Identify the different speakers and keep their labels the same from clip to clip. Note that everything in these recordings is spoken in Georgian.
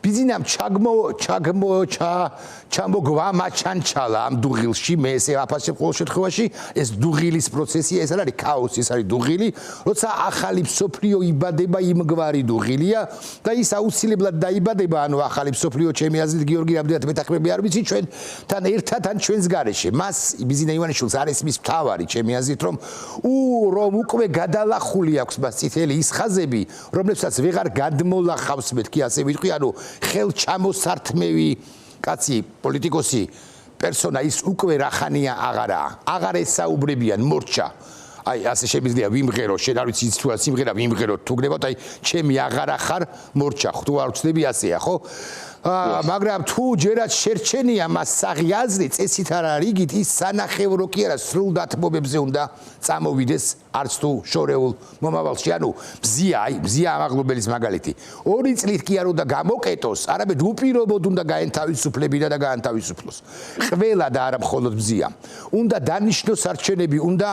Speaker 1: ბიზინამ ჩამოგვამა ჩანჩალა ამ დუღილში მე ესე აფასებ ყოველ შემთხვევაში ეს დუღილის პროცესია ეს არის ქაოსი ეს არის დუღილი როცა ახალი მსოფლიო იბადება იმგვარი დუღილია და ის აუცილებლად დაიბადება ანუ ახალი მსოფლიო ჩემი აზრით გიორგი რამდენად მეთახრები არ ვიცი ჩვენთან ერთად ან ჩვენს გარეშე მას ბიზინა ივანიშვილს არის მის მთავარი ჩემი აზრით რომ უკვე გადალახული აქვს მას წითელი ის ხაზები რომლებსაც ვეღარ გადმოლახავს მეთქი ასე ვიტყვი ანუ ხელჩამოსართმევი კაცი პოლიტიკოსი პერსონა ის უკვე რახანია აღარ ესაუბრებიან მორჩა აი ასე შემიძლია ვიმღერო შენ არ ვიცი თუ სიმღერა ვიმღერო თუ გნებავთ აი ჩემი აღარ ახარ მორჩა თუ არ ვწდები ასეა ხო მაგრამ თუ ჯერაც შერჩენია მას საღი აზრი წესით არა რიგით ის სანახევრო კი არა სრულ დათმობებზე უნდა წამოვიდეს არც თუ შორეულ მომავალში ანუ ბზია ამაღლობელის მაგალითი 2 წლით კი არ უნდა გამოკეტოს არამედ უპირობოდ უნდა გაენთავისუფლებინა და გაანთავისუფლოს ყველა და არა მხოლოდ ბზია უნდა დანიშნოს არჩევნები უნდა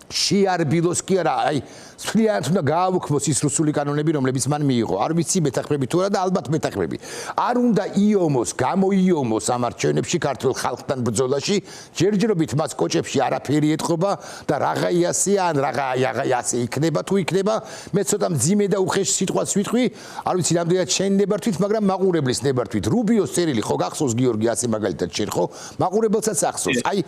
Speaker 1: შეარბილოს კი არა აი სფლიანად უნდა გააუქმოს ის რუსული კანონები რომლებიც მან მიიღო არ ვიცი მეთახრები თუ არა და ალბათ მეთახრები არ უნდა იომოს გამოიომოს ამ არჩევნებში ქართულ ხალხთან ბრძოლაში ჯერჯერობით მას კოჭებში არაფერი ეთყობა და რაღა იასია ან რაღა იასე იქნება თუ იქნება მე ცოტა მძიმე და უხეშ სიტყვას ვიტყვი არ ვიცი რამდენად შენ ნებართვით მაგრამ მაყურებლის ნებართვით რუბიოს წერილი ხო გახსოვს გიორგი ასე მაგალითად შენ ხო მაყურებელსაც ახსოვს აი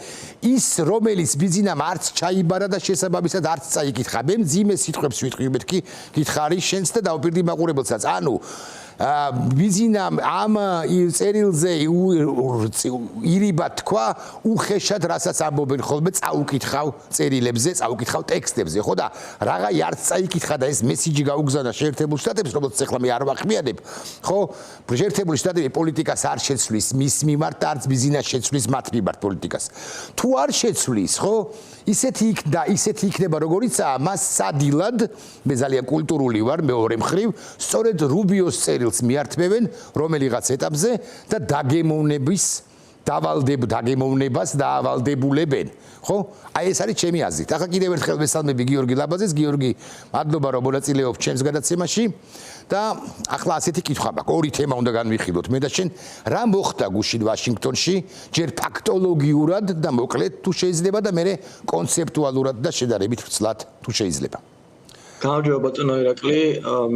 Speaker 1: ის რომელიც ბიზინამ არც ჩაიბარა და შესაბამისად არც წაიკითხა მე მძიმე სიტყვებს ვიტყვი მეთქი გითხარი შენს და დავპირდი მაყურებელსაც ანუ ბიზინამ ამ წერილზე ირიბა თქვა უხეშად რასაც ამბობენ ხოლმე წაუკითხავ წერილებზე წაუკითხავ ტექსტებზე ხო და რაღა არც წაიკითხა და ეს მესიჯი გაუგზავნა შეერთებულ შტატებს რომელსაც ახლა მე არ ვახმიანებ ხო შეერთებული შტატები პოლიტიკას არ შეცვლის მის მიმართ და არც ბიზინას შეცვლის მათ მიმართ პოლიტიკას თუ არ შეცვლის ხო ისეთი იქნება როგორიცაა მას სადილად მე ძალიან კულტურული ვარ მეორე მხრივ სწორედ რუბიოს წერილს მიართმევენ რომელიღაც ეტაპზე და დაგემოვნებას დაავალდებულებენ ხო აი ეს არის ჩემი აზრით ახლა კიდევ ერთხელ ვესალმები გიორგი ლაბაზეს გიორგი მადლობა რომ მონაწილეობ ჩემს გადაცემაში და ახლა ასეთი კითხვა მაქვს ორი თემა უნდა განვიხილოთ მე და შენ რა მოხდა გუშინ ვაშინგტონში ჯერ ფაქტოლოგიურად და მოკლედ თუ შეიძლება და მე კონცეპტუალურად და შედარებით ვრცლად თუ შეიძლება
Speaker 2: გამარჯობა ბატონო ირაკლი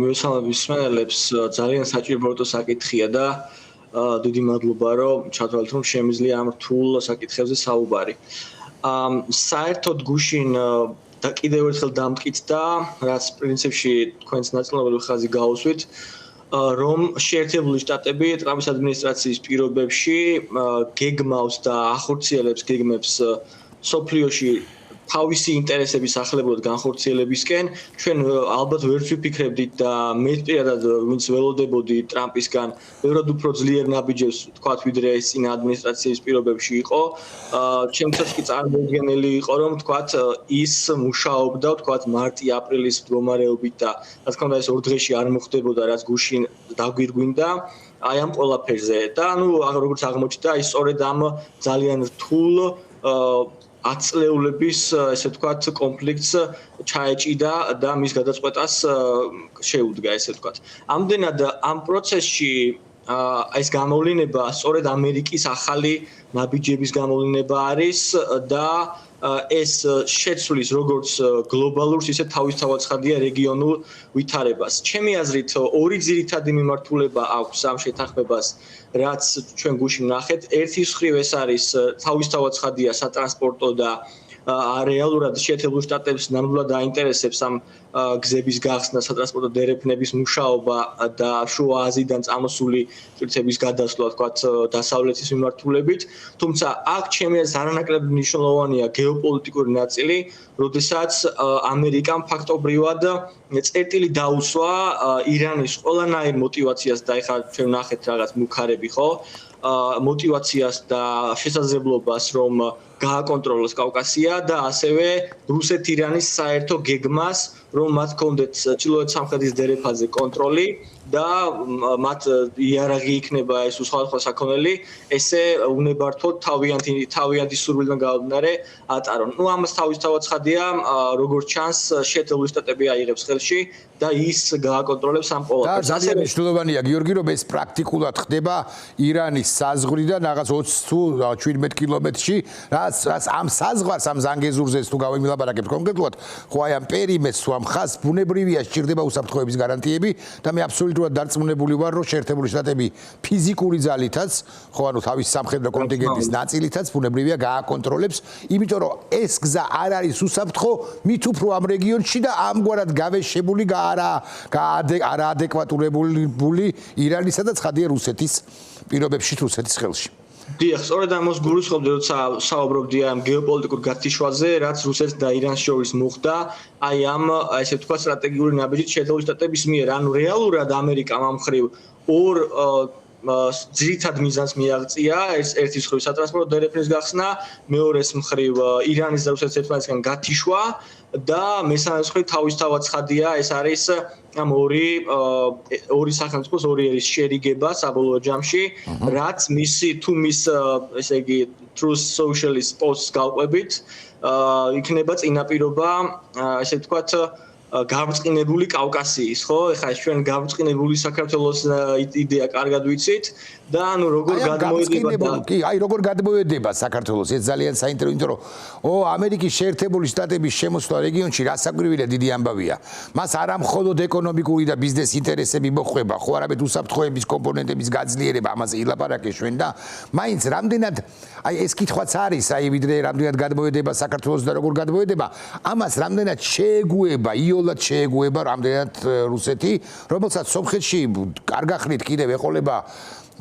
Speaker 2: მივესალმებ მსმენელებს ძალიან საჭირო საკითხია და დიდი მადლობა რომ ჩათვალეთ რომ შემიძლია ამ რთულ საკითხებზე საუბარი საერთოდ გუშინ და კიდევ ერთხელ დამტკიცდა რაც პრინციპში თქვენს ნაწილობრივ ხაზი გაუსვით რომ შეერთებული შტატები ტრამპის ადმინისტრაციის პირობებში გეგმავს და ახორციელებს გეგმებს სოფლიოში თავისი ინტერესების ახლებურად განხორციელებისკენ ჩვენ ალბათ ვერც ვიფიქრებდით და მე პირადად ვინც ველოდებოდი ტრამპისგან ბევრად უფრო ძლიერ ნაბიჯებს თქვათ ვიდრე ეს წინა ადმინისტრაციის პირობებში იყო ჩემთვის კი წარმოუდგენელი იყო რომ თქვათ ის მუშაობდა თქვათ მარტი-აპრილის მდგომარეობით და რა თქმა უნდა ეს 2 დღეში არ მოხდებოდა რაც გუშინ დაგვირგვინდა აი ამ ყველაფერზე და ანუ როგორც აღმოჩნდა ის სწორედ ამ ძალიან რთულ აწლეულების ესე ვთქვათ კონფლიქტს ჩაეჭიდა და მის გადაწყვეტას შეუდგა ესე ვთქვათ. ამდენად ამ პროცესში ეს გამოვლინება სწორედ ამერიკის ახალი ნაბიჯების გამოვლინება არის და ეს შეცვლის როგორც გლობალურს ისე თავისთავად ცხადია რეგიონულ ვითარებას. ჩემი აზრით ორი ძირითადი მიმართულება აქვს ამ შეთანხმებას რაც ჩვენ გუშინ ვნახეთ. ერთი მხრივ ეს არის თავისთავად ცხადია სატრანსპორტო და რეალურად შეერთებულ შტატებს ნამდვილად აინტერესებს ამ გზების გახსნა, სატრანსპორტო დერეფნების მუშაობა და შუა აზიიდან წამოსული სპირტების გადასვლა, თქვათ, დასავლეთის მიმართულებით. თუმცა აქ ჩემი აზრით არანაკლებ მნიშვნელოვანია გეოპოლიტიკური ნაწილი, როდესაც ამერიკამ ფაქტობრივად წერტილი დაუსვა ირანის ყველანაირ მოტივაციას და ეხლა ჩვენ ვნახეთ რაღაც მუქარები, ხო? მოტივაციას და შესაძლებლობას რომ გააკონტროლოს კავკასია და ასევე რუსეთ-ირანის საერთო გეგმას რომ მათ ჰქონდეთ ჩრდილოეთ სამხრეთის დერეფაზე კონტროლი და მათ იარაღი იქნება ეს სხვადასხვა საქონელი, ესე უნებართოდ თავიანთი სურვილიდან გამომდინარე ატარონ. ნუ ამას თავისთავად ცხადია, როგორც ჩანს, შეერთებული შტატები აიღებს ხელში და ის გააკონტროლებს ამ ყოველფერს.
Speaker 1: და ძალიან მნიშვნელოვანია გიორგი, რომ ეს პრაქტიკულად ხდება ირანის საზღვრიდან რაღაც 20 თუ 17 კილომეტრში, რაც ამ საზღვარს, ამ ზანგეზურზე თუ გავიმილაპარაკებთ კონკრეტულად, ხო აი ამ პერიმეტრს თუ ამ ხაზს ბუნებრივია სჭირდება უსაფრთხოების გარანტიები და მე აბსოლუტურად დარწმუნებული ვარ, რომ შეერთებული შტატები ფიზიკური ძალითაც, ხო ანუ თავის სამხედრო კონტინგენტის ნაწილითაც ბუნებრივია გააკონტროლებს, იმიტომ რომ ეს გზა არ არის უსაფრთხო, მით უფრო ამ რეგიონში და ამგვარად გავეშებული არაადეკვატურებული ირანისა და ცხადია რუსეთის პირობებში, რუსეთის ხელში.
Speaker 2: დიახ, სწორედ ამას გულისხმობდი, როცა საუბრობდი ამ გეოპოლიტიკურ გათიშვაზე, რაც რუსეთს და ირანს შორის მოხდა, აი ამ ესე ვთქვათ სტრატეგიული ნაბიჯით შეერთებული შტატების მიერ, ანუ რეალურად ამერიკამ ამ მხრივ ორ ძირითად მიზანს მიაღწია, ერთის მხრივ სატრანსპორტო დერეფნის გახსნა, მეორეს მხრივ ირანის და რუსეთის ერთმანეთისგან გათიშვა და მესამეს მხრივ თავისთავად ცხადია, ეს არის ამ ორი სახელმწიფოს ორი ერის შერიგება საბოლოო ჯამში, რაც მისი თუ მის ესე იგი Truth Socialist posts გავყვებით, იქნება წინაპირობა, ესე ვთქვათ, გაბრწყინებული კავკასიის, ხო? ეხლა ჩვენ გაბრწყინებული საქართველოს იდეა კარგად ვიცით და ანუ როგორ გადმოედება
Speaker 1: კი, აი როგორ გადმოედება საქართველოს, ეს ძალიან საინტერესო, იმიტომ რომ ამერიკის შეერთებული შტატების შემოსვლა რეგიონში რასაკვირველია დიდი ამბავია. მას არა მხოლოდ ეკონომიკური და ბიზნეს ინტერესები მოხვება, ხო არამედ უსაფრთხოების კომპონენტების გაძლიერება, ამაზე ილაპარაკე ჩვენ და მაინც რამდენად აი ეს კითხვაც არის, აი ვიდრე რამდენად გადმოედება საქართველოს და როგორ გადმოედება, ამას რამდენად შეეგუება, იოლად შეეგუება რამდენად რუსეთი, რომელსაც სომხეთში კარგახნით კიდევ ეყოლება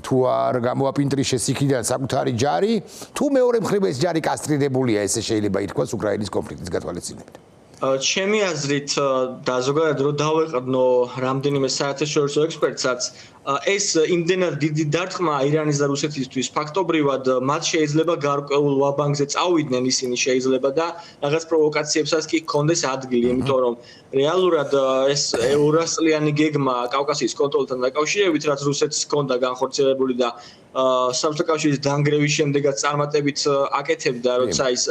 Speaker 1: თუ არ გამოაპინტრიშეს იქიდან საკუთარი ჯარი, თუ მეორე მხრივ ეს ჯარი კასტრირებულია, ესე შეიძლება ითქვას უკრაინის კონფლიქტის გათვალისწინებით.
Speaker 2: ჩემი აზრით და ზოგადად რო დავეყრდნო რამდენიმე საერთაშორისო ექსპერტსაც, ეს იმდენად დიდი დარტყმა ირანის და რუსეთისთვის ფაქტობრივად მათ შეიძლება გარკვეულ ვაბანკზე წავიდნენ ისინი შეიძლება და რაღაც პროვოკაციებსაც კი ჰქონდეს ადგილი, იმიტომ რომ რეალურად ეს 200 წლიანი გეგმა კავკასიის კონტროლთან დაკავშირებით, რაც რუსეთს ჰქონდა განხორციელებული და საბჭოთა კავშირის დანგრევის შემდეგაც წარმატებით აკეთებდა, როცა ის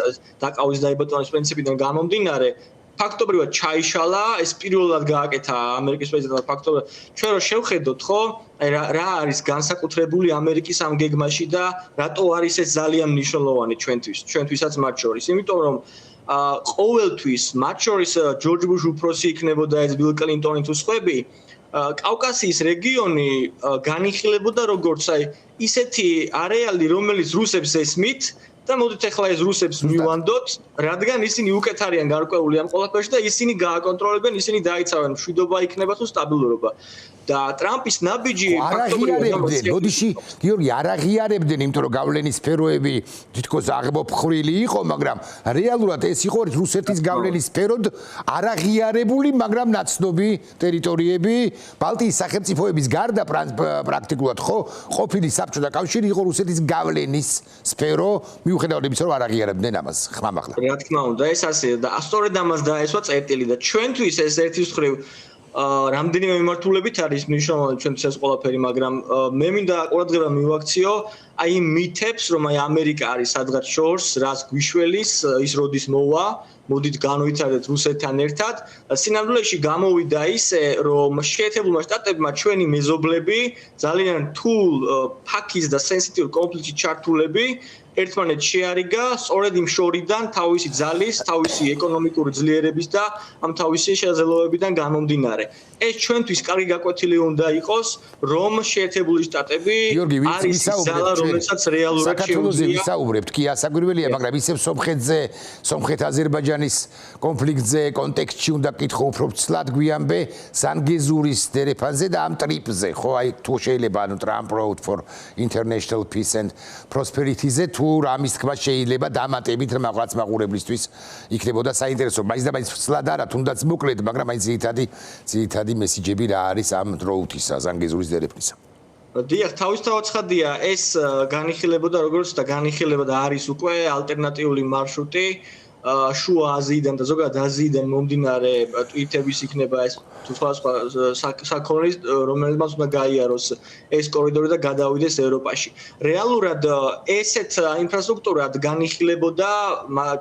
Speaker 2: დაკავის დაიბატონის პრინციპიდან გამომდინარე, ფაქტობრივად ჩაიშალა, ეს პირველად გააკეთა ამერიკის პრეზიდენტმა ფაქტობრივად. ჩვენ რო შევხედოთ, ხო, რა არის განსაკუთრებული ამერიკის ამ გეგმაში და რატო არის ეს ძალიან მნიშვნელოვანი ჩვენთვისაც მათ შორის. იმიტომ რომ ყოველთვის მათ შორის ჯორჯ ბუში უფროსი იქნებოდა ეს ბილ კლინტონი თუ სხვები, კავკასიის რეგიონი განიხილებოდა როგორც აი ისეთი არეალი, რომელიც რუსებს ესმით და მოდით ახლა ეს რუსებს მივანდოთ, რადგან ისინი უკეთ არიან გარკვეული ამ ყველაფერში და ისინი გააკონტროლებენ, ისინი დაიცავენ, მშვიდობა იქნება თუ სტაბილურობა. და ტრამპის ნაბიჯი
Speaker 1: ფაქტობრივად მოდიში გიორგი არ აღიარებდნენ, იმიტომ რომ გავლენის სფეროები თითქოს აღმოფხრილი იყო, მაგრამ რეალურად ეს იყო რუსეთის გავლენის სფეროდ არ აღიარებული, მაგრამ ნაცნობი ტერიტორიები, ბალტიის სახელმწიფოების გარდა პრაქტიკულად ხო, ყოფილი საბჭოთა კავშირი იყო რუსეთის გავლენის სფერო, მიუხედავად იმისა, რომ არ აღიარებდნენ ამას ხმამაღლა.
Speaker 2: რა თქმა უნდა, ეს ასეა და სწორედ ამას დაესვა წერტილი და ჩვენთვის ეს ერთის მხრივ რამდენიმე მიმართულებით არის მნიშვნელოვანი ჩვენთვის ეს ყველაფერი, მაგრამ მე მინდა ყურადღება მივაქციო აი მითებს, რომ აი ამერიკა არის სადღაც შორს, რას გვიშველის, ის როდის მოვა, მოდით განვითარდეთ რუსეთთან ერთად. სინამდვილეში გამოვიდა ისე, რომ შეერთებულმა შტატებმა ჩვენი მეზობლები ძალიან რთულ ფაქის და სენსიტიურ კონფლიქტში ჩართულები ერთმანეთს შეარიგა სწორედ იმ შორიდან თავისი ძალის, თავისი ეკონომიკური ძლიერების და ამ თავისი შესაძლებლობებიდან გამომდინარე. ეს ჩვენთვის კარგი გაკვეთილი უნდა იყოს, რომ შეერთებული შტატები არის ძალა, რომელსაც რეალურად
Speaker 1: საქართველოზე ვისაუბრებთ, კი ასაკვირველია, მაგრამ ისევ სომხეთზე, სომხეთ-აზერბაიჯანის კონფლიქტზე, კონტექსტში უნდა კითხო უფრო ცლად გვიამბე ზანგეზურის დერეფანზე და ამ ტრიპზე, ხო, აი თუ შეიძლება ანუ Trump Road for International Peace and Prosperity-ზე თუ რამის თქმა შეიძლება დამატებით რაღაც მაყურებლისთვის იქნებოდა საინტერესო. მაინც და მაინც ცლად არა, თუნდაც მოკლედ, მაგრამ აი ძირითადი მესიჯები რა არის ამ დროუთისა, ზანგეზურის დერეფნისა.
Speaker 2: დიახ, თავისთავად ცხადია, ეს განიხილებოდა როგორც და განიხილება და არის უკვე ალტერნატიული მარშრუტი შუა აზიიდან და ზოგადად აზიიდან მომდინარე ტვიტების იქნება ეს თუ სხვა საქონლი, რომელმაც უნდა გაიაროს ეს კორიდორი და გადავიდეს ევროპაში. რეალურად ესეთ ინფრასტრუქტურად განიხილებოდა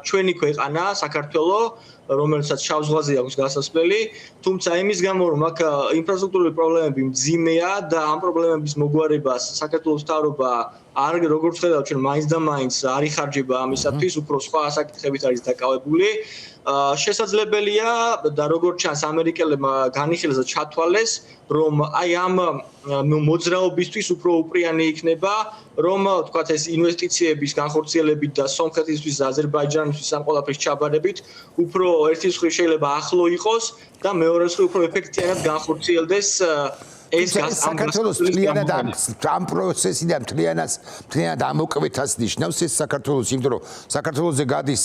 Speaker 2: ჩვენი ქვეყანა, საქართველო, რომელსაც შავ ზღვაზე აქვს გასასვლელი, თუმცა იმის გამო რომ აქ ინფრასტრუქტურული პრობლემები მძიმეა და ამ პრობლემების მოგვარებას საქართველოს მთავრობა არ როგორც ხედავთ ჩვენ მაინც და მაინც არ იხარჯება ამისათვის, უფრო სხვა საკითხებით არის დაკავებული. შესაძლებელია და როგორც ჩანს ამერიკელებმა განიხილეს და ჩათვალეს, რომ აი ამ მოძრაობისთვის უფრო უპრიანი იქნება, რომ თქვათ ეს ინვესტიციების განხორციელებით და სომხეთისთვის და აზერბაიჯანისთვის ამ ყველაფრის ჩაბარებით უფრო ერთის მხრივ შეიძლება ახლო იყოს და მეორე მხრივ უფრო ეფექტიანად განხორციელდეს ეს
Speaker 1: საქართველოს მთლიანად ამ პროცესიდან მთლიანად ამოკვეთას ნიშნავს ეს საქართველოს, იმიტომ რომ საქართველოზე გადის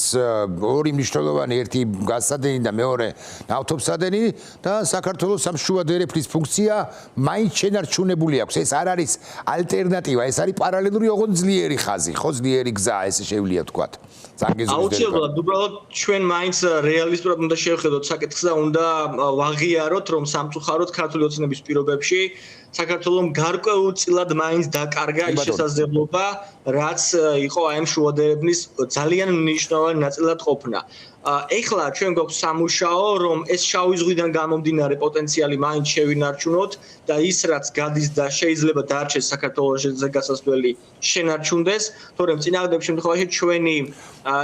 Speaker 1: ორი მნიშვნელოვანი, ერთი გაზსადენი და მეორე ნავთობსადენი და საქართველოს ამ შუადერეფლის ფუნქცია მაინც შენარჩუნებული აქვს. ეს არ არის ალტერნატივა, ეს არის პარალელური ოღონდ ძლიერი ხაზი, ხო ძლიერი გზა, ესე შეგვიძლია ვთქვათ.
Speaker 2: აუცილებლად, უბრალოდ ჩვენ მაინც რეალისტურად უნდა შევხედოთ საკითხს და უნდა ვაღიაროთ, რომ სამწუხაროდ ქართული ოცნების პირობებში საქართველოს გარკვეულწილად მაინც დაკარგა ის შესაძლებლობა, რაც იყო აი ამ შუადერეფლის ძალიან მნიშვნელოვანი ნაწილად ყოფნა. ეხლა ჩვენ გვაქვს სამუშაო, რომ ეს შავი ზღვიდან გამომდინარე პოტენციალი მაინც შევინარჩუნოთ და ის რაც გადის და შეიძლება დარჩეს საქართველოსზე გასასვლელი შენარჩუნდეს, თორემ წინააღმდეგ შემთხვევაში ჩვენი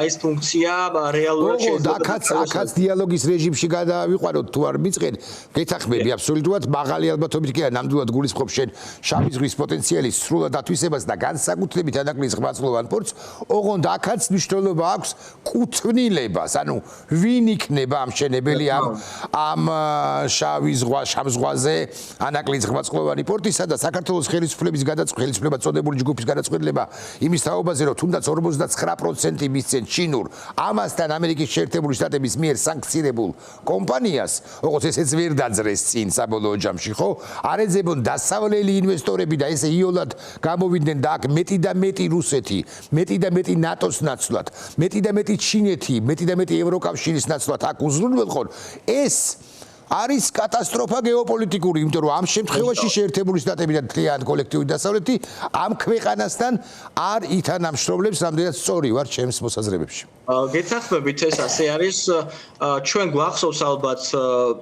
Speaker 2: ეს ფუნქცია რეალურად
Speaker 1: შეიძლება აქაც დიალოგის რეჟიმში გადავიყვანოთ თუ არ მიწყენ, გეთახმები აბსოლუტურად მაღალი ალბათობით კი არა, ნამდვილად გულისხმობ შენ შავი ზღვის პოტენციალის სრულად ათვისებას და განსაკუთრებით ანაკლიის ღვაწლოვან პორტს, ოღონდ აქაც მნიშვნელობა აქვს კუთვნილებას, ანუ ვინ იქნება ამშენებელი ამ შავი ზღვაზე ანაკლიის ღვაწლოვანი პორტისა და საქართველოს ხელისუფლების ხელისუფლება წოდებული ჯგუფის გადაწყვეტილება იმის თაობაზე, რომ თუნდაც 59% მისცენ ჩინურ ამასთან ამერიკის შეერთებული შტატების მიერ სანქცირებულ კომპანიას, როგორც ესეც ვერ დაძრეს წინ საბოლოო ჯამში, ხო? არ ეძებონ დასავლელი ინვესტორები და ესე იოლად გამოვიდნენ და აქ მეტი და მეტი რუსეთი, მეტი და მეტი ნატოს ნაცვლად, მეტი და მეტი ჩინეთი, მეტი და მეტი ევროკავშირის ნაცვლად აქ უზრუნველყონ. ეს არის კატასტროფა გეოპოლიტიკური, იმიტომ რომ ამ შემთხვევაში შეერთებული შტატები და მთლიანი კოლექტიური დასავლეთი ამ ქვეყანასთან არ ითანამშრომლებს, რამდენად სწორი ვარ ჩემს მოსაზრებებში.
Speaker 2: გეთახმებით, ეს ასე არის. ჩვენ გვახსოვს ალბათ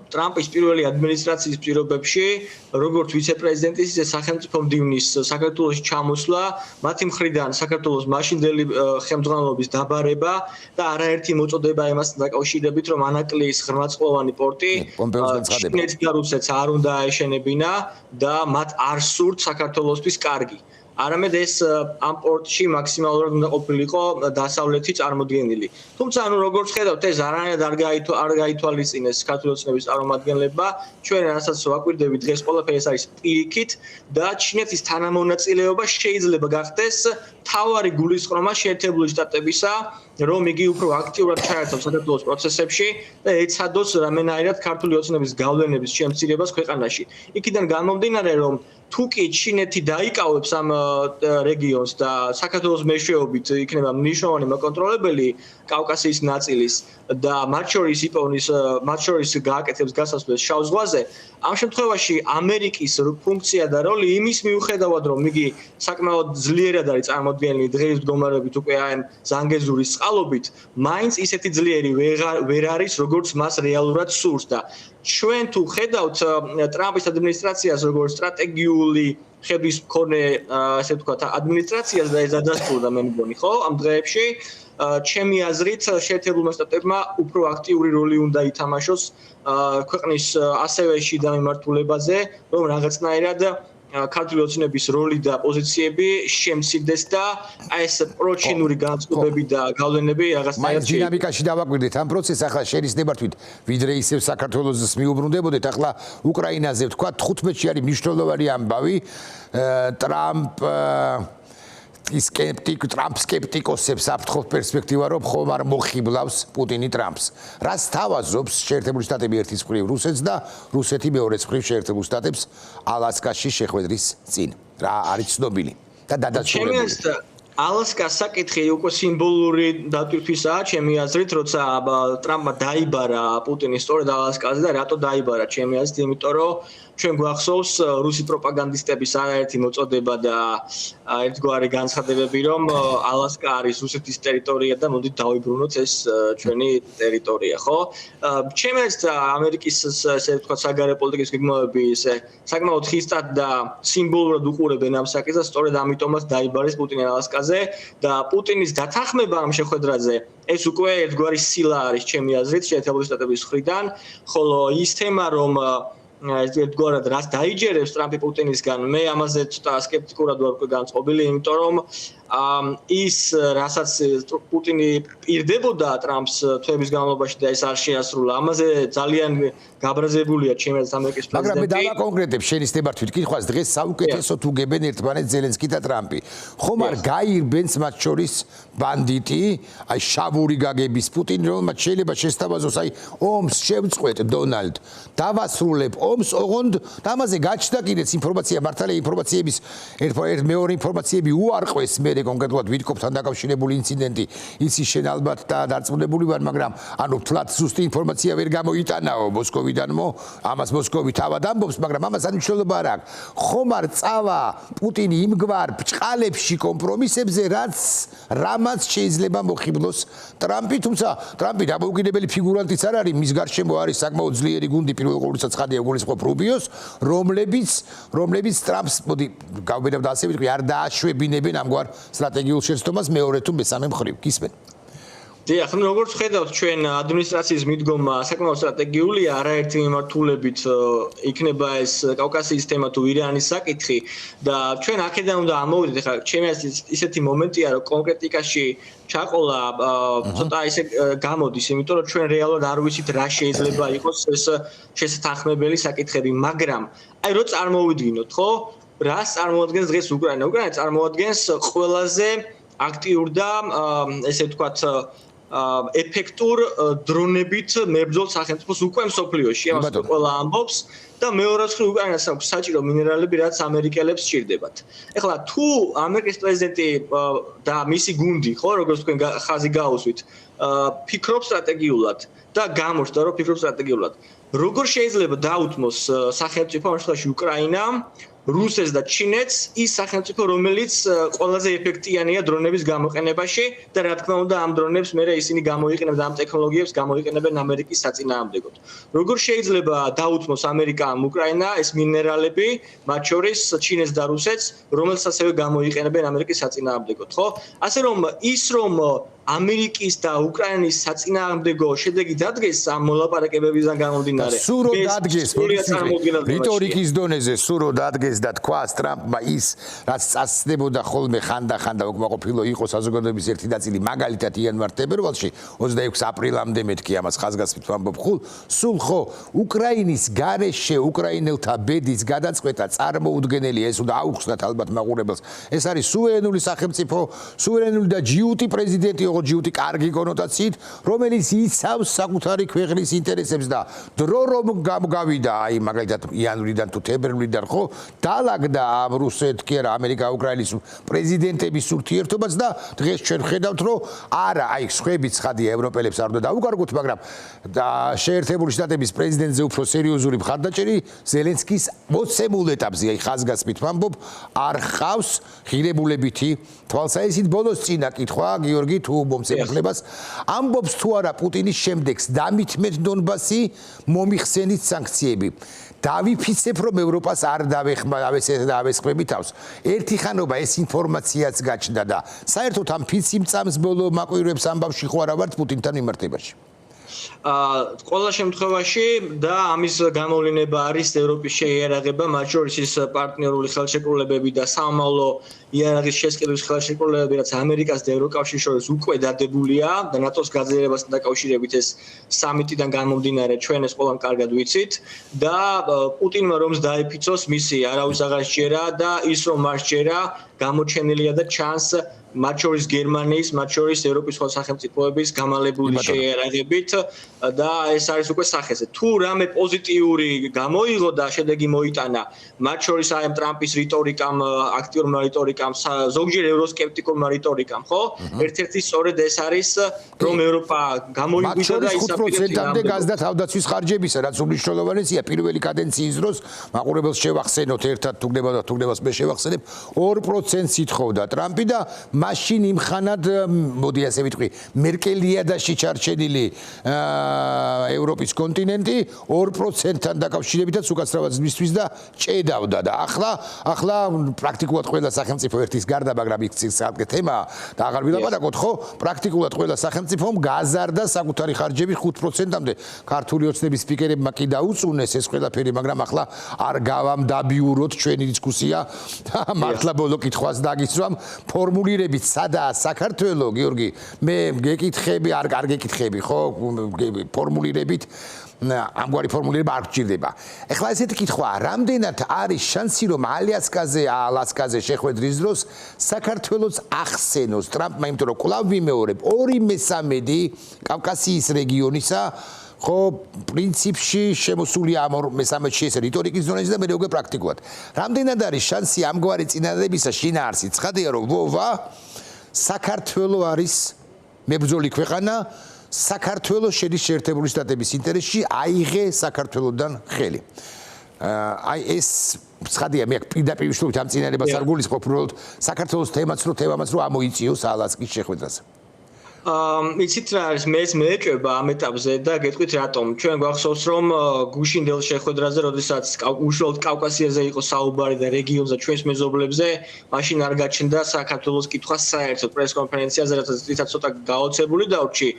Speaker 2: ტრამპის პირველი ადმინისტრაციის პირობებში, როგორც ვიცე-პრეზიდენტის, ისე სახელმწიფო მდივნის საქართველოში ჩამოსვლა, მათი მხრიდან საქართველოს მაშინდელი ხელმძღვანელობის დაბარება და არაერთი მოწოდება იმასთან დაკავშირებით, რომ ანაკლიის ღრმაწყლოვანი პორტი ჩინეთს და რუსეთს არ უნდა აეშენებინა და მათ არ სურთ საქართველოსთვის კარგი. არამედ ეს ამ პორტში მაქსიმალურად უნდა ყოფილიყო დასავლეთი წარმოდგენილი. თუმცა ანუ როგორც ხედავთ, ეს არანაირად არ გაითვალისწინეს ქართული ოცნების წარმომადგენლებმა. ჩვენ რასაც ვაკვირდებით დღეს ყველაფერი ეს არის პირიქით და ჩინეთის თანამონაწილეობა შეიძლება გახდეს თავარი გულისხმობა შეერთებული შტატებისა, რომ იგი უფრო აქტიურად ჩაერთოს საქართველოს პროცესებში და ეცადოს რამენაირად ქართული ოცნების გავლენების შემცირებას ქვეყანაში. იქიდან გამომდინარე, რომ თუ კი ჩინეთი დაიკავებს ამ რეგიონს და საქართველოს მეშვეობით იქნება მნიშვნელოვანი მაკონტროლებელი კავკასიის ნაწილის და მათ შორის გააკეთებს გასასვლელს შავ ზღვაზე, ამ შემთხვევაში ამერიკის ფუნქცია და როლი იმის მიუხედავად, რომ იგი საკმაოდ ძლიერად არის წარმოდგენილი დღეის მდგომარეობით უკვე აი ზანგეზურის წყალობით, მაინც ისეთი ძლიერი ვერ არის, როგორც მას რეალურად სურს და ჩვენ თუ ხედავთ ტრამპის ადმინისტრაციას როგორც სტრატეგიული ხების მქონე, ასე ვთქვათ, ადმინისტრაციას და ეს დადასტურდა მე მგონი, ხო, ამ დღეებში ჩემი აზრით შეერთებულმა შტატებმა უფრო აქტიური როლი უნდა ითამაშოს ქვეყნის ასევე შიდა მიმართულებაზე, რომ რაღაცნაირად ქართული ოცნების როლი და პოზიციები შემცირდეს და აი ეს პროჩინური განწყობები და გავლენები რაღაცნაირად
Speaker 1: დინამიკაში დავაკვირდეთ ამ პროცესს. ახლა შენიშნებართვით ვიდრე ისევ საქართველოს მიუბრუნდებოდეთ, ახლა უკრაინაზე ვთქვა 15-ში არის მნიშვნელოვანი ამბავი ტრამპ სკეპტიკოსებს აფრთხოთ პერსპექტივა, რომ ხომ არ მოხიბლავს პუტინი ტრამპს. რას თავაზობს შეერთებული შტატები ერთის მხრივ რუსეთს და რუსეთი მეორეს მხრივ შეერთებულ შტატებს ალასკაში შეხვედრის წინ? რა არის ცნობილი და დადასტურებული?
Speaker 2: ალასკას საკითხი უკვე სიმბოლური დატვირთვისაა ჩემი აზრით, როცა ტრამპმა დაიბარა პუტინის სწორედ ალასკაზე და რატო დაიბარა ჩემი აზრით, იმიტომ რომ ჩვენ გვახსოვს რუსი პროპაგანდისტების არაერთი მოწოდება და ერთგვარი განცხადებები, რომ ალასკა არის რუსეთის ტერიტორია და მოდით დავიბრუნოთ ეს ჩვენი ტერიტორია, ხო? ჩემი აზრით ამერიკის ესე ვთქვათ საგარეო პოლიტიკის გეგმავები ესე საკმაოდ ხისტად და სიმბოლურად უყურებენ ამ საკითხს და სწორედ ამიტომაც დაიბარეს პუტინი ალასკაზე და პუტინის დათანხმება ამ შეხვედრაზე ეს უკვე ერთგვარი სილა არის ჩემი აზრით შეერთებული შტატების მხრიდან, ხოლო ის თემა რომ ერთგვარად რაც დაიჯერებს ტრამპი პუტინისგან, მე ამაზე ცოტა სკეპტიკურად ვარ უკვე განწყობილი, იმიტომ რომ ის რასაც პუტინი პირდებოდა ტრამპს თვეების განმავლობაში და ეს არ შეასრულა, ამაზე ძალიან გაბრაზებულია ჩემი აზრით ამერიკის პრეზიდენტი.
Speaker 1: მაგრამ მე დავაკონკრეტებ შენი ნებართვით კითხვას, დღეს საუკეთესოდ უგებენ ერთმანეთს ზელენსკი და ტრამპი. ხომ არ გაირბენს მათ შორის ბანდიტი, აი შავური გაგების პუტინი, რომელმაც შეიძლება შესთავაზოს აი ომს შევწყვეტ დონალდ, დავასრულებ ომს, ოღონდ და ამაზე გაჩნდა კიდეც ინფორმაცია, მართალია ინფორმაციების მეორე ინფორმაციები უარყვეს მე კონკრეტულად ვიტკოფთან დაკავშირებული ინციდენტი, იცი შენ ალბათ და დარწმუნებული ვარ, მაგრამ ანუ თლათ ზუსტი ინფორმაცია ვერ გამოიტანაო მოსკოვიდანმო, ამას მოსკოვი თავად ამბობს, მაგრამ ამას მნიშვნელობა არ აქვს. ხომ არ წავა პუტინი იმგვარ ბჭყალებში კომპრომისებზე, რამაც შეიძლება მოხიბლოს ტრამპი, თუმცა ტრამპი დამოუკიდებელი ფიგურანტიც არ არის, მის გარშემო არის საკმაოდ ძლიერი გუნდი, პირველ ყოვლისა ცხადია გულისხმობ რუბიოს, რომლებიც ტრამპს, მოდი გავბედავ და ასე ვიტყვი, არ დააშვებინებენ ამგვარ სტრატეგიულ შეცდომას მეორე თუ მესამე მხრივ. გისმენ?
Speaker 2: დიახ, ну როგორც ხედავთ ჩვენ ადმინისტრაციის მიდგომა საკმაოდ სტრატეგიულია, არაერთი მიმართულებით იქნება ეს კავკასიის თემა თუ ირანის საკითხი და ჩვენ აქედან უნდა ამოვიდეთ, ახლა ჩემი აზრით ისეთი მომენტია, რომ კონკრეტიკაში ჩაყოლა ცოტა ისე გამოდის, იმიტომ რომ ჩვენ რეალურად არ ვიცით რა შეიძლება იყოს ეს შესაძახმებელი საკითხები, მაგრამ აი რო წარმოვიდგინოთ, ხო? რას წარმოადგენს დღეს უკრაინა? უკრაინა წარმოადგენს ყველაზე აქტიურ და ესე ვთქვათ ეფექტურ დრონებით მებრძოლ სახელმწიფოს უკვე მსოფლიოში, ამას ყველა ამბობს და მეორე მხრივ უკრაინას აქვს საჭირო მინერალები, რაც ამერიკელებს სჭირდებათ. ეხლა თუ ამერიკის პრეზიდენტი და მისი გუნდი, ხო, როგორც თქვენ ხაზი გაუსვით, ფიქრობს სტრატეგიულად და გამოჩნდა, რომ ფიქრობს სტრატეგიულად. როგორ შეიძლება დაუთმოს სახელმწიფო ამ შემთხვევაში უკრაინა რუსეთს და ჩინეთს ის სახელმწიფო, რომელიც ყველაზე ეფექტიანია დრონების გამოყენებაში და რა თქმა უნდა ამ დრონებს მერე ისინი გამოიყენებენ და ამ ტექნოლოგიებს გამოიყენებენ ამერიკის საწინააღმდეგოდ. როგორ შეიძლება დაუთმოს ამერიკამ უკრაინა ეს მინერალები, მათ შორის ჩინეთს და რუსეთს, რომელსაც ასევე გამოიყენებენ ამერიკის საწინააღმდეგოდ, ხო? ასე რომ ის რომ ამერიკის და უკრაინის საწინააღმდეგო შედეგი დადგეს ამ მოლაპარაკებებიდან გამომდინარე.
Speaker 1: სურო დადგეს რიტორიკის დონეზე, სურო დადგეს და თქვას ტრამპმა ის, რაც წასწნებოდა ხოლმე ხანდახანდა უკმაყოფილო იყო საზოგადოების ერთი ნაწილი, მაგალითად იანვარ-თებერვალში 26 აპრილამდე მეთქი ამას ხაზგასმით ვამბობ ხულ, სულ ხო უკრაინის გარეშე უკრაინელთა ბედის გადაწყვეტა წარმოუდგენელი, ეს უნდა აუხსნათ ალბათ მაყურებელს. ეს არის სუვერენული სახელმწიფო, სუვერენული და ჯიუტი პრეზიდენტი ჯიუტი კარგი კონოტაციით, რომელიც იცავს საკუთარი ქვეყნის ინტერესებს და დრო რომ გამგავიდა, აი მაგალითად იანვრიდან თუ თებერვლიდან ხო, დაალაგდა ამ რუსეთ კი არა ამერიკა უკრაინის პრეზიდენტების ურთიერთობას და დღეს ჩვენ ხედავთ, რომ არა, აი სხვები ცხადია ევროპელებს არ უნდა დაუკარგოთ, მაგრამ შეერთებული შტატების პრეზიდენტზე უფრო სერიოზული მხარდაჭერი ზელენსკის მოცემულ ეტაპზე, აი ხაზგასმით ვამბობ, არ ხავს ღირებულებითი თვალსაჩინო ბოლოს წინა კითხვა გიორგი თუ მომწეფლებას ამბობს თუ არა პუტინის შემდეგს დამითმეთ დონბასი მომიხსენით სანქციები. დავიფიცებ რომ ევროპას არ დავესხმები თავს. ერთი ხანობა ეს ინფორმაციაც გაჩნდა და საერთოდ ამ ფიციმ წამს ბოლო მაკვირვებს ამბავში ხო არა ვართ პუტინთან მიმართებაში.
Speaker 2: ყველა შემთხვევაში და ამის გამოვლინება არის ევროპის შეიარაღება, მათ შორის ის პარტნიორული ხელშეკრულებები და სამომავლო იარაღის შესყიდვის ხელშეკრულებები, რაც ამერიკას და ევროკავშირის შორის უკვე დადებულია და ნატოს გაძლიერებასთან დაკავშირებით ეს სამიტიდან გამომდინარე ჩვენ ეს ყველამ კარგად ვიცით და პუტინმა რომს დაიფიცოს მისი არავის აღარ სჯერა და ის რომ არ სჯერა გამოჩენილია და ჩანს მათ შორის გერმანიის, მათ შორის ევროპის სხვა სახელმწიფოების გამალებული შეიარაღებით და ეს არის უკვე სახეზე. თუ რამე პოზიტიური გამოიღო და შედეგი მოიტანა, მათ შორის აი ტრამპის რიტორიკამ, აქტიურმა რიტორიკამ, ზოგჯერ ევროსკეპტიკურმა რიტორიკამ, ხო? ერთ-ერთი სწორედ ეს არის, რომ ევროპა გამოიგვიდა და ის
Speaker 1: 5%-მდე გაზდა თავდაცვის ხარჯებისა, რაც უმნიშვნელოვანესია პირველი კადენციის დროს, მაყურებელს შევახსენოთ ერთად თუგნებას მე შევახსენებ, 2%-ს ითხოვდა ტრამპი და მაშინ იმხანად, მოდი ასე ვიტყვი, მერკელიადაში ჩარჩენილი ევროპის კონტინენტი 2%-თან დაკავშირებითაც უკაცრავად მისთვის და ჭედავდა და ახლა პრაქტიკულად ყველა სახელმწიფო ერთის გარდა, მაგრამ იქ ცალკე თემაა და აღარ ვილაპარაკოთ, ხო? პრაქტიკულად ყველა სახელმწიფომ გაზარდა საკუთარი ხარჯები 5%-მდე. ქართული ოცნების სპიკერებმა კი დაუწუნეს ეს ყველაფერი, მაგრამ ახლა არ გავამდაბიუროთ ჩვენი დისკუსია და მართლა ბოლო კითხვას დაგისვამ ფორმულირებით სადაა საქართველო, გიორგი, მე გეკითხები, არ გეკითხები, ხო? ფორმულირებით ამგვარი ფორმულირება არ გჭირდება. ეხლა ესეთი კითხვაა, რამდენად არის შანსი, რომ ალასკაზე შეხვედრის დროს საქართველოს ახსენოს ტრამპმა, იმიტომ რომ კვლავ ვიმეორებ, 2/3 კავკასიის რეგიონისა ხო პრინციპში შემოსულია ამ 2/3 ეს რიტორიკის ზონაში და მე უკვე პრაქტიკულად. რამდენად არის შანსი ამგვარი წინადადებისა შინაარსი? ცხადია რომ ვოვა საქართველო არის მებრძოლი ქვეყანა, საქართველოს შედის შეერთებული შტატების ინტერესში, აიღე საქართველოდან ხელი. აი ეს ცხადია, მე პირდაპირ ვიშლობთ ამ წინადადებას არ გულისხმობ, უბრალოდ საქართველოს თემამაც რომ ამოიწიოს ალასკის შეხვედრაზე.
Speaker 2: იცით რა არის, მე ეს მეეჭვება ამ ეტაპზე და გეტყვით რატომ. ჩვენ გვახსოვს, რომ გუშინდელ შეხვედრაზე, როდესაც უშუალოდ კავკასიაზე იყო საუბარი და რეგიონზე ჩვენს მეზობლებზე, მაშინ არ გაჩნდა საქართველოს კითხვა საერთოდ პრესკონფერენციაზე, რითაც ცოტა გაოცებული დავრჩი.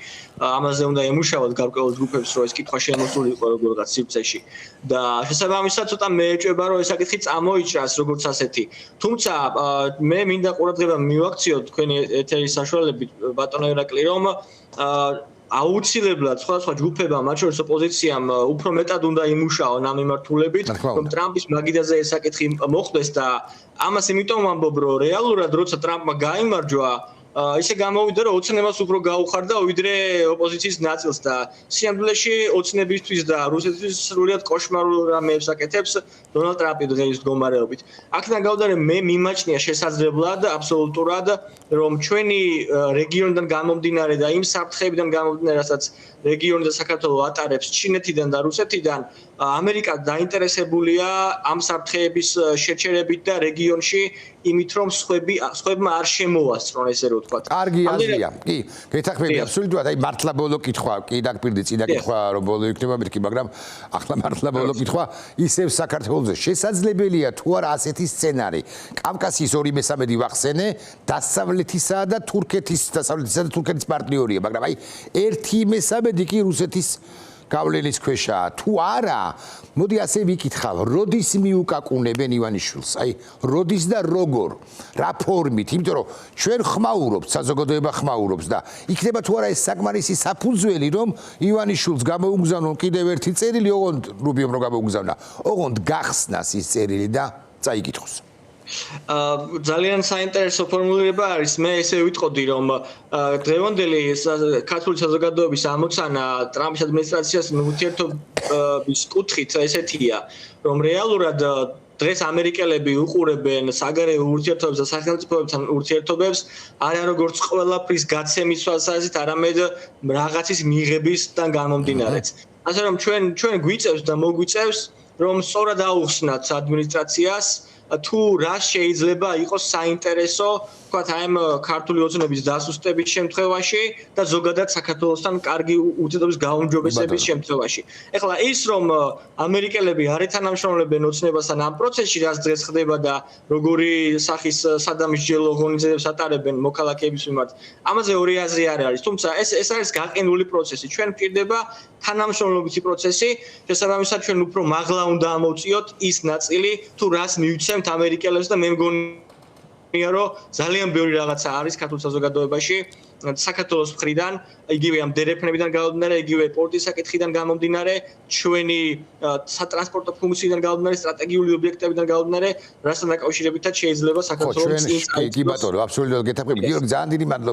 Speaker 2: ამაზე უნდა ემუშავოთ გარკვეულ ჯგუფებს, რომ ეს კითხვა შემოსულიყო როგორღაც სივრცეში. და შესაბამისად ცოტა მეეჭვება, რომ ეს საკითხი წამოიჭრას როგორც ასეთი. თუმცა მე მინდა ყურადღება მივაქციოთ თქვენი ეთერის საშუალებით ბატონო რომ აუცილებლად სხვადასხვა ჯგუფებმა, მათ შორის ოპოზიციამ უფრო მეტად უნდა იმუშაონ ამ მიმართულებით, რომ ტრამპის მაგიდაზე ეს საკითხი მოხდეს და ამას იმიტომ ვამბობ, რომ რეალურად როცა ტრამპმა გაიმარჯვა, ისე გამოვიდა, რომ ოცნებას უფრო გაუხარდა ვიდრე ოპოზიციის ნაწილს და სიამბლეში ოცნებისთვის და რუსეთის სრულიად კოშმარულ რამეებს აკეთებს დონალდ ტრამპი დღეის მდგომარეობით. აქედან გავდარე მე მიმაჩნია შესაძლებლად აბსოლუტურად, რომ ჩვენი რეგიონიდან გამომდინარე და იმ საფრთხეებიდან გამომდინარე, რასაც რეგიონი და საქართველო ატარებს ჩინეთიდან და რუსეთიდან, ამერიკა დაინტერესებულია ამ საფრთხეების შეჩერებით და რეგიონში იმით, რომ სხვებმა არ შემოასწრონ, ესე რომ ვთქვათ.
Speaker 1: კარგი აზრია. კი, გეთახმები აბსოლუტურად, აი მართლა ბოლო კითხვა, კი დაგპირდი წინა კითხვა რომ ბოლო იქნება მეთქი, მაგრამ ახლა მართლა ბოლო კითხვა, ისევ საქართველოზე შესაძლებელია თუ არა ასეთი სცენარი. კავკასიის 2/3 ვახსენე, დასავლეთისა და თურქეთის პარტნიორია, მაგრამ აი 1/3 კი რუსეთის გავლენის ქვეშაა. თუ არა, მოდი ასე ვიკითხავ, როდის მიუკაკუნებენ ივანიშვილს? აი, როდის და როგორ? რა ფორმით? იმიტომ რომ ჩვენ ხმაურობთ, საზოგადოება ხმაურობს და იქნება თუ არა ეს საკმარისი საფუძველი, რომ ივანიშვილს გამოუგზავნონ კიდევ ერთი წერილი, ოღონდ რუბიომ რო გამოუგზავნა, ოღონდ გახსნას ის წერილი და წაიკითხოს.
Speaker 2: ძალიან საინტერესო ფორმულირება არის. მე ესე ვიტყოდი, რომ დღევანდელი ქართული საზოგადოების ამოცანა ტრამპის ადმინისტრაციას ურთიერთობის კუთხით ესეთია, რომ რეალურად დღეს ამერიკელები უყურებენ საგარეო ურთიერთობებს და სახელმწიფოებთან ურთიერთობებს არა როგორც ყველაფრის გაცემის თვალსაზრისით, არამედ რაღაცის მიღებისგან გამომდინარეც. ასე რომ ჩვენ გვიწევს და მოგვიწევს, რომ სწორად აუხსნათ ადმინისტრაციას თუ რა შეიძლება იყოს საინტერესო, ვთქვათ, აი ამ ქართული ოცნების დასუსტების შემთხვევაში და ზოგადად საქართველოსთან კარგი ურთიერთობის გაუმჯობესების შემთხვევაში. ეხლა ის რომ ამერიკელები არ ეთანამშრომლებენ ოცნებასთან ამ პროცესში, რაც დღეს ხდება და როგორი სახის სადამსჯელო ღონისძიებებს ატარებენ მოქალაქეების მიმართ, ამაზე ორი აზრი არ არის. თუმცა ეს არის გაყინული პროცესი. ჩვენ გვჭირდება თანამშრომლობითი პროცესი, შესაბამისად ჩვენ უფრო მაღლა უნდა ამოვწიოთ ის ნაწილი, თუ რას მივცემთ ამერიკელებს და მე მგონია, რომ ძალიან ბევრი რაღაცა არის ქართულ საზოგადოებაში საქართველოს მხრიდან, იგივე ამ დერეფნებიდან გამომდინარე, იგივე პორტის საკითხიდან გამომდინარე, ჩვენი სატრანსპორტო ფუნქციიდან გამომდინარე, სტრატეგიული ობიექტებიდან გამომდინარე, რასთან დაკავშირებითაც შეიძლება საქართველოს წინ წაიწყოს.
Speaker 1: კი ბატონო, აბსოლუტურად გეთახმები. გიორგი, ძალიან დიდი მადლობა.